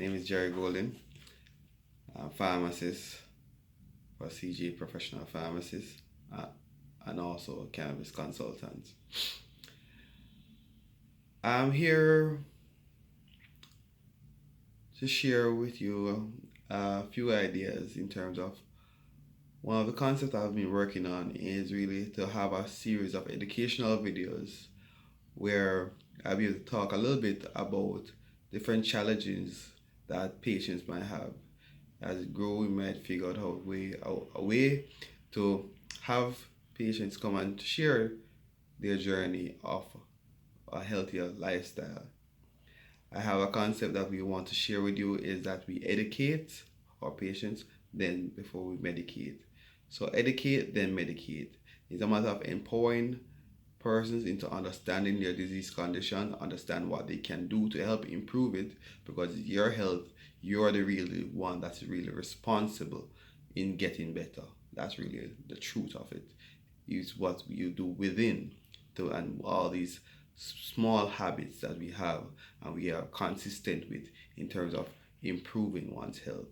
name is Jerry Golden. I'm a pharmacist for CJ Professional Pharmacist uh, and also a cannabis consultant. I'm here to share with you a few ideas in terms of one of the concepts I've been working on is really to have a series of educational videos where I'll be able to talk a little bit about different challenges that patients might have. As it grows, we might figure out a way to have patients come and share their journey of a healthier lifestyle. I have a concept that we want to share with you is that we educate our patients then before we medicate. So educate then medicate. It's a matter of empowering persons into understanding their disease condition, understand what they can do to help improve it, because your health, you're the really one that's really responsible in getting better. That's really the truth of it. Is what you do within to and all these small habits that we have and we are consistent with in terms of improving one's health.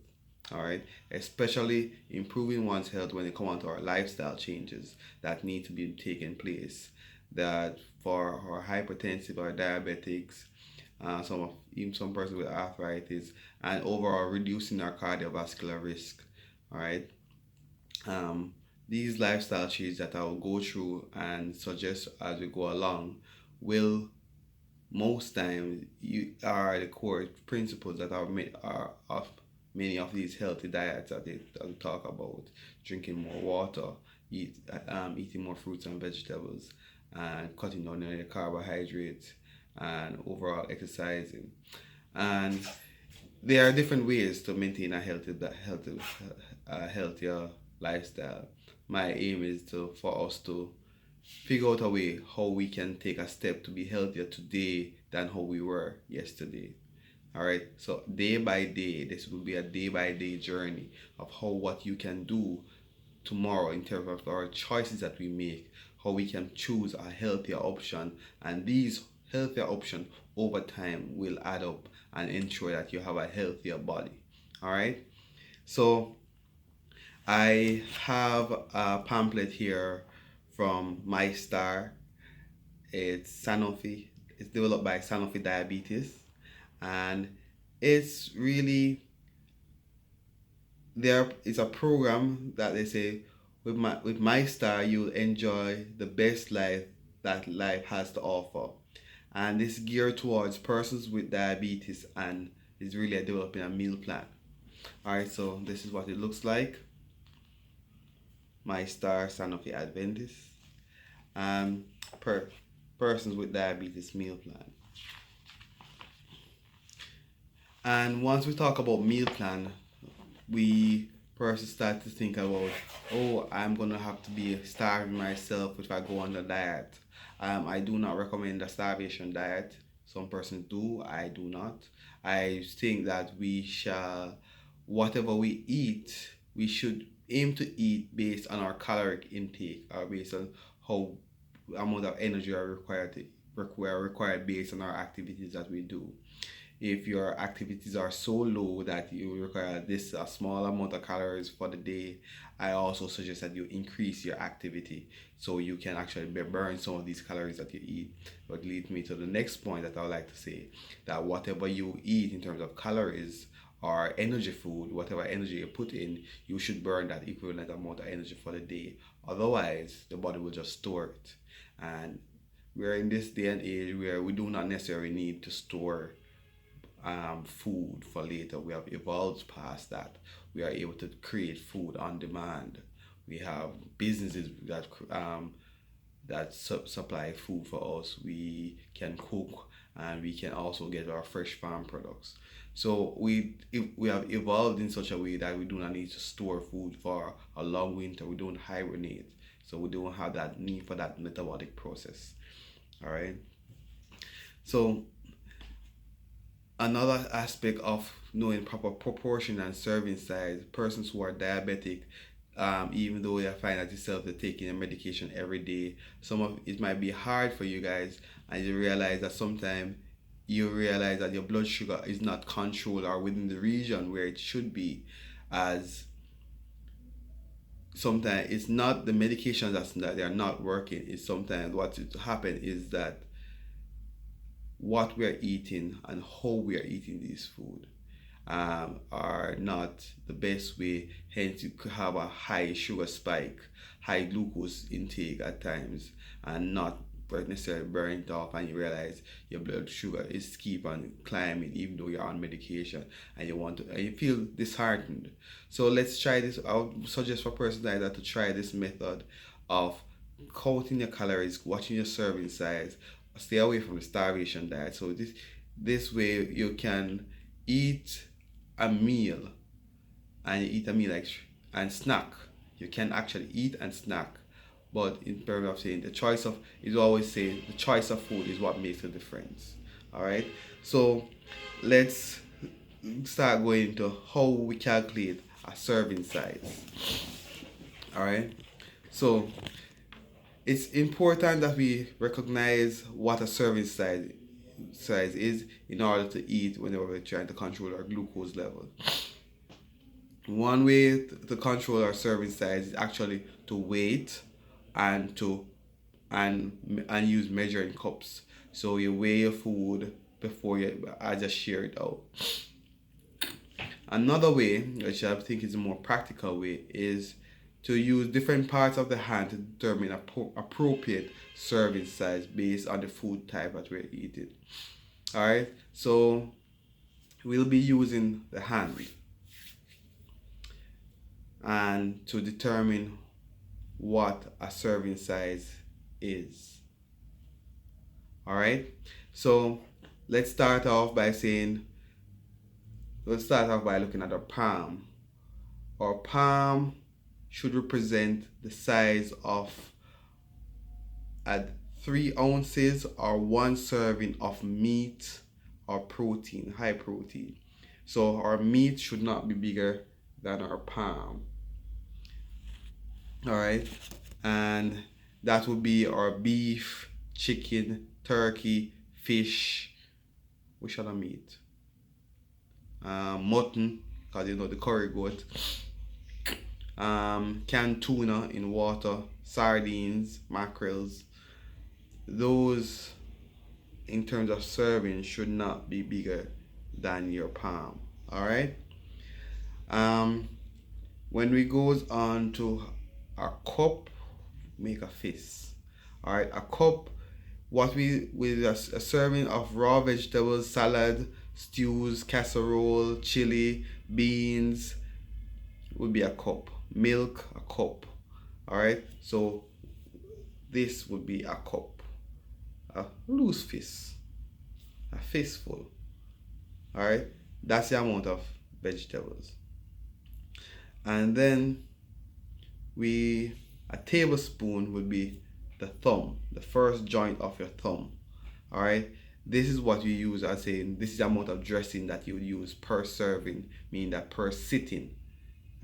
All right, especially improving one's health when it comes on to our lifestyle changes that need to be taking place, that for our hypertensive or diabetics, even some persons with arthritis, and overall reducing our cardiovascular risk. All right, these lifestyle changes that I will go through and suggest as we go along will most times you are the core principles that are of many of these healthy diets that we talk about: drinking more water, eating more fruits and vegetables, and cutting down on the carbohydrates, and overall exercising. And there are different ways to maintain a healthier lifestyle. My aim is for us to figure out a way how we can take a step to be healthier today than how we were yesterday. All right, so day by day, this will be a day by day journey of how what you can do tomorrow in terms of our choices that we make, how we can choose a healthier option, and these healthier options over time will add up and ensure that you have a healthier body. All right, so I have a pamphlet here from MyStar. It's Sanofi. It's developed by Sanofi Diabetes, and it's really there. It's a program that they say with MyStar you'll enjoy the best life that life has to offer, and it's geared towards persons with diabetes and is really developing a meal plan. All right, so this is what it looks like. MyStar Sanofi Adventist, and persons with diabetes meal plan. And once we talk about meal plan, we first start to think about, oh, I'm gonna have to be starving myself if I go on the diet. I do not recommend a starvation diet. Some persons do, I do not. I think that we shall, whatever we eat, we should aim to eat based on our caloric intake or based on how amount of energy are required based on our activities that we do. If your activities are so low that you require this a small amount of calories for the day, I also suggest that you increase your activity so you can actually burn some of these calories that you eat. But leads me to the next point that I would like to say, that whatever you eat in terms of calories or energy food, whatever energy you put in, you should burn that equivalent amount of energy for the day. Otherwise, the body will just store it. And we're in this day and age where we do not necessarily need to store food for later. We have evolved past that. We are able to create food on demand. We have businesses that supply food for us. We can cook and we can also get our fresh farm products. So we have evolved in such a way that we do not need to store food for a long winter. We don't hibernate, so we don't have that need for that metabolic process. All right. So another aspect of knowing proper proportion and serving size, persons who are diabetic, even though you find that yourself they're taking a medication every day, some of it might be hard for you guys, and you realize that sometimes you realize that your blood sugar is not controlled or within the region where it should be, as sometimes it's not the medications that they are not working. It's sometimes what happen is that what we are eating and how we are eating this food are not the best way. Hence, you could have a high sugar spike, high glucose intake at times, and not necessarily burn it off, and you realize your blood sugar is keep on climbing even though you're on medication, and you feel disheartened. So let's try this. I would suggest for persons like that to try this method of counting your calories, watching your serving size, stay away from the starvation diet. So this way you can eat a meal, and you eat a meal like and snack. You can actually eat and snack, but in terms of saying the choice of, is always say the choice of food is what makes a difference. All right. So let's start going into how we calculate a serving size. All right. So it's important that we recognize what a serving size is in order to eat whenever we're trying to control our glucose level. One way to control our serving size is actually to weight and to and use measuring cups. So you weigh your food before I just share it out. Another way, which I think is a more practical way, is to use different parts of the hand to determine appropriate serving size based on the food type that we're eating. All right, so we'll be using the hand and to determine what a serving size is. All right, so let's start off by looking at our palm. Our palm should represent the size of at 3 ounces or 1 serving of meat or protein, high protein. So our meat should not be bigger than our palm. All right, and that would be our beef, chicken, turkey, fish, which other meat? Mutton, because the curry goat, canned tuna in water, sardines, mackerels. Those, in terms of serving, should not be bigger than your palm. All right. When we goes on to our cup, make a fist. All right, a cup. What we with a serving of raw vegetables, salad, stews, casserole, chili, beans would be a cup. Milk, a cup. All right, so this would be a cup. A loose fist, a fistful. All right, that's the amount of vegetables. And then a tablespoon would be the thumb, the first joint of your thumb. All right, this is what you use as saying this is the amount of dressing that you would use per serving, meaning that per sitting.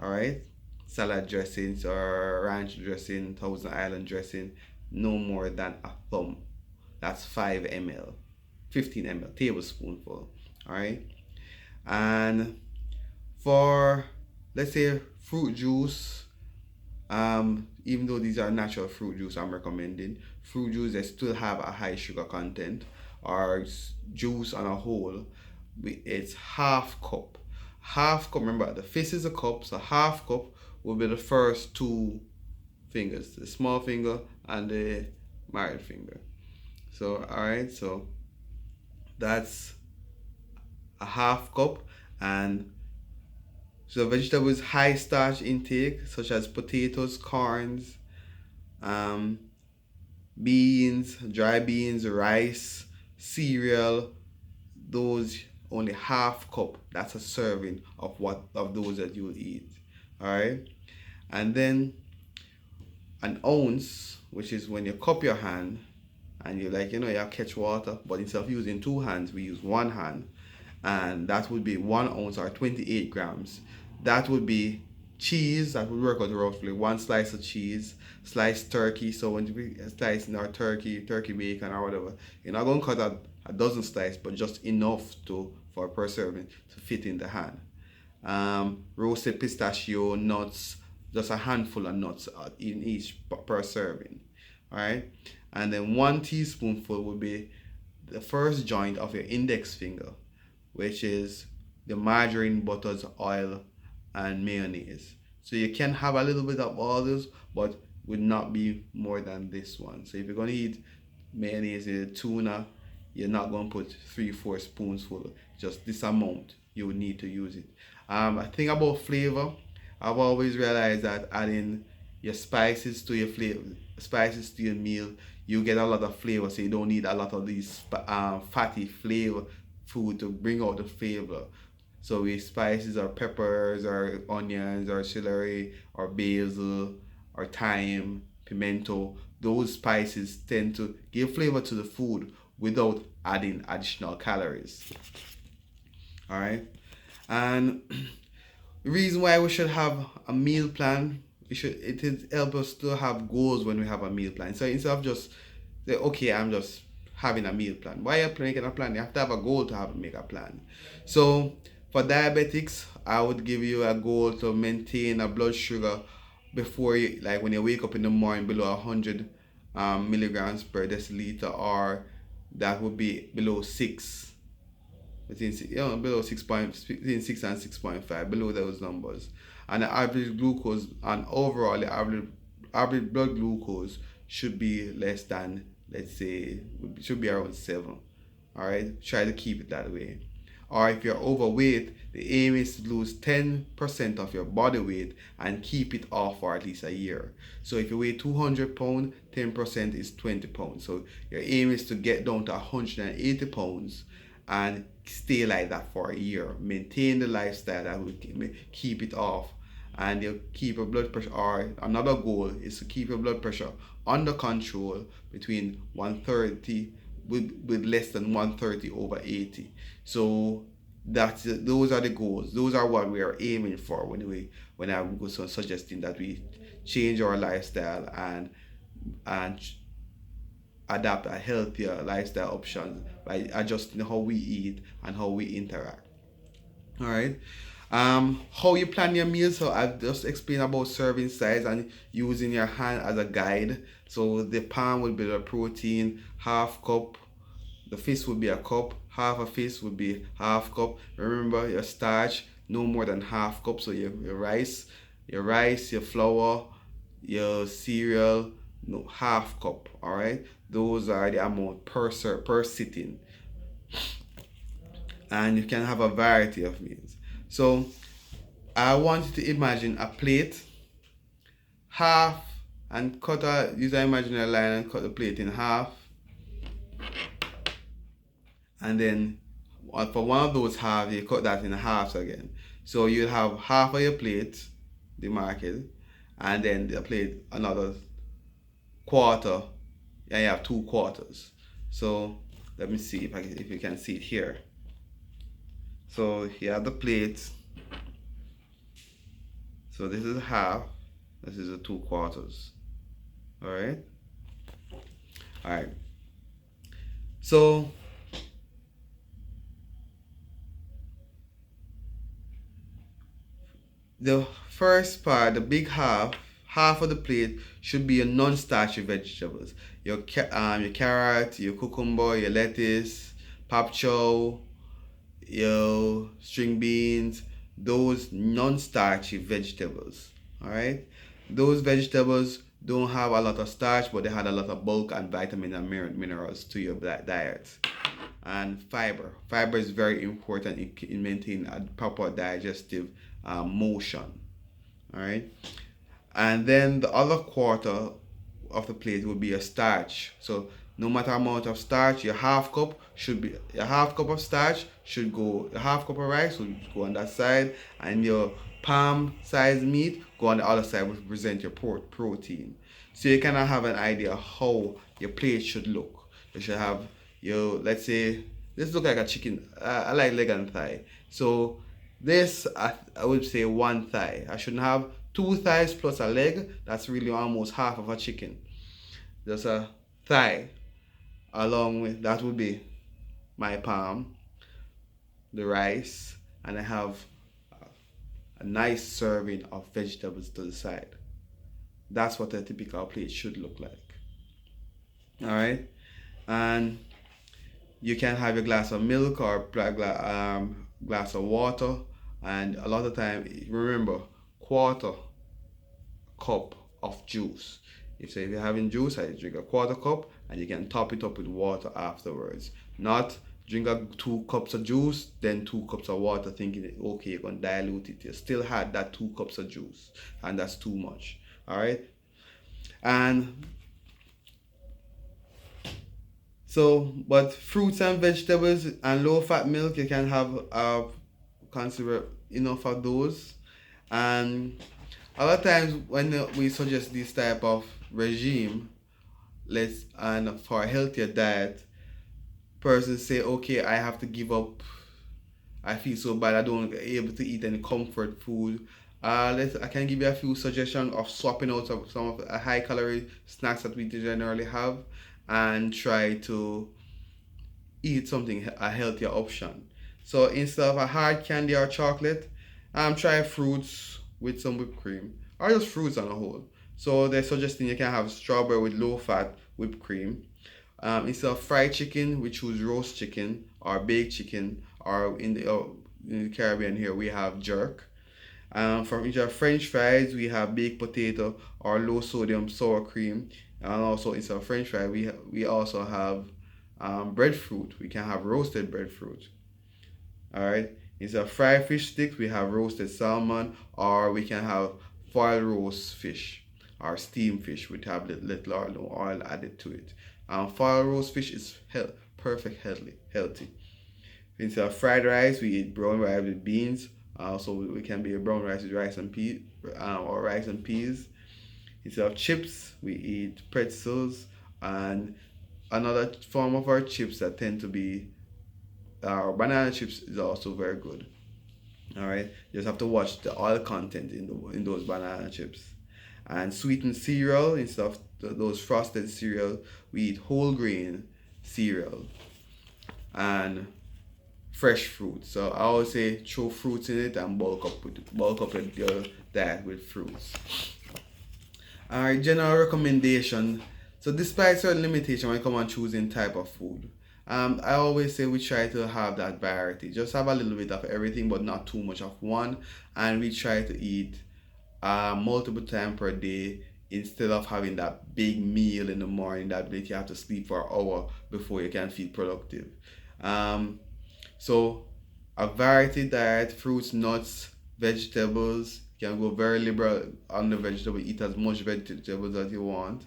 All right, salad dressings or ranch dressing, Thousand Island dressing, no more than a thumb. That's 5 ml, 15 ml, tablespoonful. All right, and for, let's say, fruit juice, even though these are natural fruit juice, I'm recommending fruit juice that still have a high sugar content, or juice on a whole, it's half cup. Half cup, remember the fist is a cup, so half cup will be the first 2 fingers, the small finger and the middle finger. So all right, so that's a half cup. And so vegetables high starch intake, such as potatoes, corns, beans, dry beans, rice, cereal, those only half cup. That's a serving of those that you will eat. All right, and then an ounce, which is when you cup your hand and you you catch water, but instead of using 2 hands, we use 1 hand, and that would be 1 ounce or 28 grams. That would be cheese. That would work out roughly 1 slice of cheese, sliced turkey. So when we slice in our turkey bacon or whatever, you're not going to cut a dozen slices, but just enough to for per serving to fit in the hand. Roasted pistachio nuts, just a handful of nuts in each per serving. All right, and then 1 teaspoonful would be the first joint of your index finger, which is the margarine, butters, oil, and mayonnaise. So you can have a little bit of all this, but would not be more than this one. So if you're gonna eat mayonnaise in tuna, you're not gonna put 3-4 spoonsful. Just this amount you would need to use it. I think about flavor. I've always realized that adding your spices to your flavor, spices to your meal, you get a lot of flavor. So you don't need a lot of these fatty flavor food to bring out the flavor. So with spices or peppers or onions or celery or basil or thyme, pimento, those spices tend to give flavor to the food without adding additional calories. All right, and the reason why we should have a meal plan, it is help us to have goals when we have a meal plan. So instead of just say, okay, I'm just having a meal plan. Why are you making a plan? You have to have a goal to make a plan. So for diabetics, I would give you a goal to maintain a blood sugar before you, like when you wake up in the morning, below 100 milligrams per deciliter, or that would be below 6, below 6.5, below those numbers. And the average glucose, and overall the average blood glucose should be less than, let's say, should be around 7. All right, try to keep it that way. Or if you're overweight, the aim is to lose 10% of your body weight and keep it off for at least a year. So if you weigh 200 pounds, 10% is 20 pounds. So your aim is to get down to 180 pounds and stay like that for a year. Maintain the lifestyle that will keep it off, and you'll keep your blood pressure. Or another goal is to keep your blood pressure under control between 130 with less than 130 over 80. So those are the goals. Those are what we are aiming for when I'm suggesting that we change our lifestyle and adapt a healthier lifestyle option by adjusting how we eat and how we interact. All right. How you plan your meals. So I've just explained about serving size and using your hand as a guide. So the palm will be the protein, half cup. The fist would be a cup. Half a fist would be half cup. Remember your starch, no more than half cup. So your rice, your flour, your cereal, no, half cup. All right. Those are the amount per sitting, and you can have a variety of meals. So I want you to imagine a plate, half, and use an imaginary line and cut the plate in half, and then for one of those halves you cut that in halves again. So you have half of your plate, the market, and then the plate another quarter, and you have 2 quarters. So let me see if you can see it here. So here are the plates. So this is half, this is the 2 quarters. All right. All right. So the first part, the big half of the plate should be your non-starchy vegetables. Your carrot, your cucumber, your lettuce, pap chow, your string beans, those non-starchy vegetables. All right, those vegetables don't have a lot of starch, but they had a lot of bulk and vitamin and minerals to your diet. And fiber is very important in maintaining a proper digestive motion. All right, and then the other quarter of the plate will be a starch. So no matter amount of starch, your half cup of starch should go, your half cup of rice will go on that side, and your palm size meat go on the other side, which represent your protein. So you kind of have an idea how your plate should look. You should have your, let's say this look like a chicken. I like leg and thigh. So this I would say 1 thigh. I shouldn't have 2 thighs plus a leg. That's really almost half of a chicken. Just a thigh along with that would be my palm, the rice, and I have a nice serving of vegetables to the side. That's what a typical plate should look like. All right, and you can have a glass of milk or glass of water, and a lot of time remember quarter cup of juice. If you're having juice, I drink a quarter cup, and you can top it up with water afterwards. Not drink 2 cups of juice, then 2 cups of water, thinking okay you're gonna dilute it. You still had that 2 cups of juice, and that's too much. All right, and so, but fruits and vegetables and low fat milk, you can have consider enough of those. And a lot of times when we suggest this type of regime, let's and for a healthier diet, persons say, okay, I have to give up. I feel so bad. I don't able to eat any comfort food. I can give you a few suggestions of swapping out some of the high calorie snacks that we generally have, and try to eat something a healthier option. So instead of a hard candy or chocolate, try fruits with some whipped cream, or just fruits on a whole. So they're suggesting you can have strawberry with low fat whipped cream. Instead of fried chicken, we choose roast chicken or baked chicken, or in the Caribbean here we have jerk. From each of French fries, we have baked potato or low sodium sour cream, and also instead of French fry, we also have breadfruit. We can have roasted breadfruit. All right. Instead of fried fish sticks, we have roasted salmon, or we can have foil roast fish or steamed fish with have little or no oil added to it. Foil roast fish is perfect healthy. Instead of fried rice, we eat brown rice with beans. So we can be a brown rice with rice and peas, or rice and peas. Instead of chips, we eat pretzels, and another form of our chips that tend to be our banana chips is also very good. All right, you just have to watch the oil content in those banana chips. And sweetened cereal, instead of those frosted cereal, we eat whole grain cereal and fresh fruit. So I always say throw fruits in it and bulk up with your diet with fruits. Alright, general recommendation. So despite certain limitation when it comes on choosing type of food, I always say we try to have that variety. Just have a little bit of everything, but not too much of one. And we try to eat multiple times per day, instead of having that big meal in the morning that make you have to sleep for an hour before you can feel productive. So a variety diet, fruits, nuts, vegetables. You can go very liberal on the vegetable, eat as much vegetables as you want.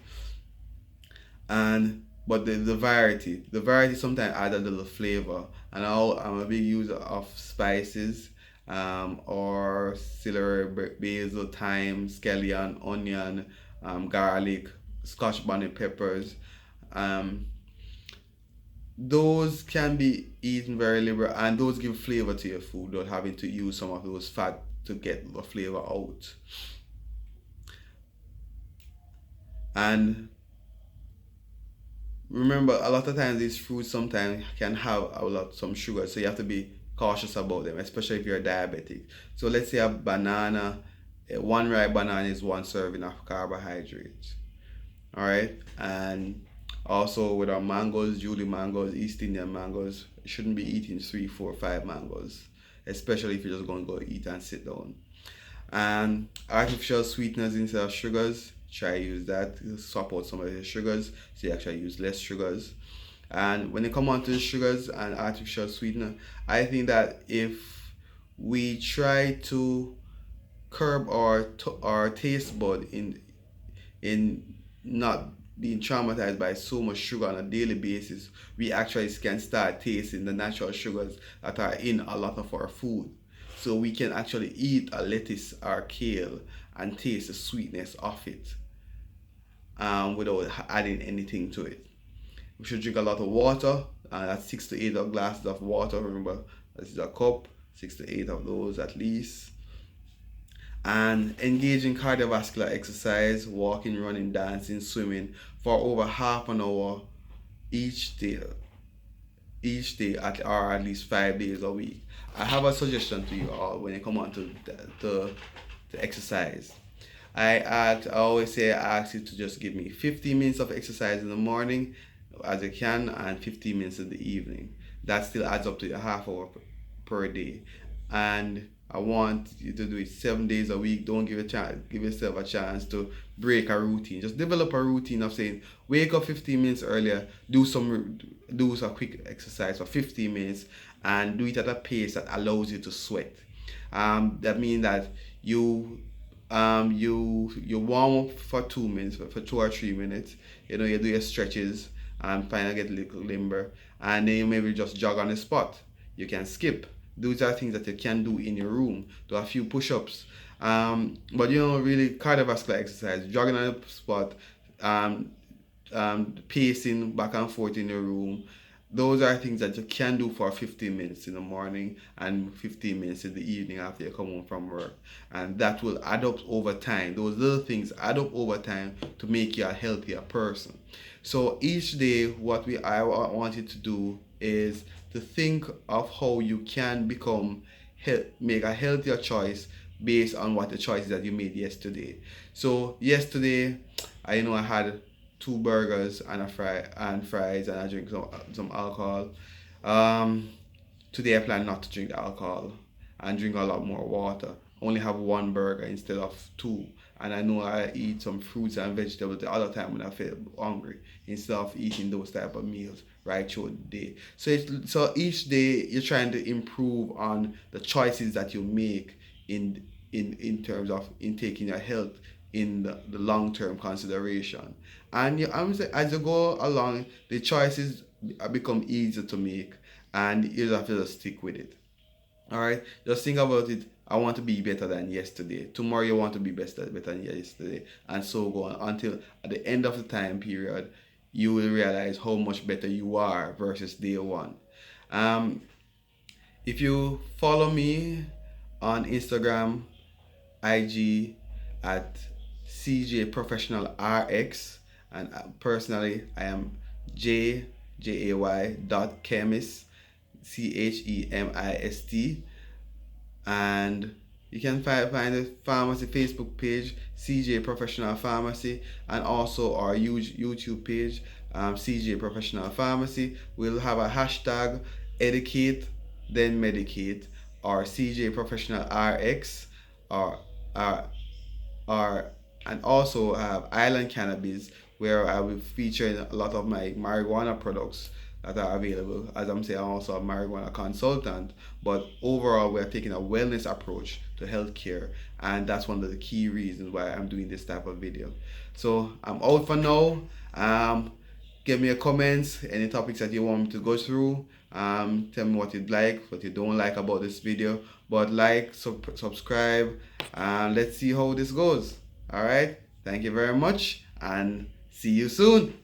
And but the variety sometimes add a little flavor. And I'm a big user of spices, or celery, basil, thyme, scallion, onion, garlic, scotch bonnet peppers. Um, those can be eaten very liberal, and those give flavor to your food without having to use some of those fat to get the flavor out. And remember, a lot of times these fruits sometimes can have some sugar, so you have to be cautious about them, especially if you're diabetic. So let's say a banana, one ripe banana is one serving of carbohydrates. All right, and also with our mangoes, Julie mangoes, East Indian mangoes, you shouldn't be eating 3, 4, 5 mangoes, especially if you're just going to go eat and sit down. And artificial sweeteners instead of sugars, try use that. Swap out some of the sugars, so you actually use less sugars. And when it come on to the sugars and artificial sweetener, I think that if we try to curb our taste bud in not being traumatized by so much sugar on a daily basis, we actually can start tasting the natural sugars that are in a lot of our food. So we can actually eat a lettuce or kale and taste the sweetness of it, without adding anything to it. We should drink a lot of water, that's 6 to 8 glasses of water. Remember, this is a cup, 6 to 8 of those at least. And engage in cardiovascular exercise, walking, running, dancing, swimming for over half an hour each day each day or at least 5 days a week. I have a suggestion to you all when you come on to exercise. I always say I ask you to just give me 15 minutes of exercise in the morning as you can, and 15 minutes in the evening. That still adds up to a half hour per day. And I want you to do it 7 days a week. Don't give yourself a chance to break a routine. Just develop a routine of saying, wake up 15 minutes earlier, do some quick exercise for 15 minutes, and do it at a pace that allows you to sweat. That means that you warm up for 2 minutes, for 2 or 3 minutes. You do your stretches and finally get a little limber, and then you maybe just jog on the spot. You can skip. Those are things that you can do in your room. Do a few push-ups. But really cardiovascular exercise, jogging on the spot, um, pacing back and forth in your room. Those are things that you can do for 15 minutes in the morning and 15 minutes in the evening after you come home from work. And that will add up over time. Those little things add up over time to make you a healthier person. So each day, I want you to do is to think of how you can make a healthier choice based on what the choices that you made yesterday. So yesterday, I had two burgers and fries, and I drink some alcohol. Um, Today I plan not to drink alcohol and drink a lot more water. Only have one burger instead of two. And I know I eat some fruits and vegetables the other time when I feel hungry instead of eating those type of meals right through the day. So each day you're trying to improve on the choices that you make in terms of in taking your health in the long term consideration. And as you go along, the choices become easier to make, and you just have to just stick with it. All right, just think about it. I want to be better than yesterday. Tomorrow you want to be better than yesterday, and so go on until at the end of the time period, you will realize how much better you are versus day one. Um, if you follow me on Instagram, IG at CJ Professional RX, and personally I am JAY.chemist, CHEMIST. And you can find the pharmacy Facebook page, CJ Professional Pharmacy, and also our YouTube page, CJ Professional Pharmacy. We'll have a hashtag educate then medicate, or CJ Professional RX, or uh, or and also have Island Cannabis, where I will feature a lot of my marijuana products that are available. As I'm saying, I'm also a marijuana consultant, but overall, we're taking a wellness approach to healthcare, and that's one of the key reasons why I'm doing this type of video. So I'm out for now. Give me a comments, any topics that you want me to go through. Tell me what you'd like, what you don't like about this video. But like, subscribe, and let's see how this goes. All right. Thank you very much, and see you soon.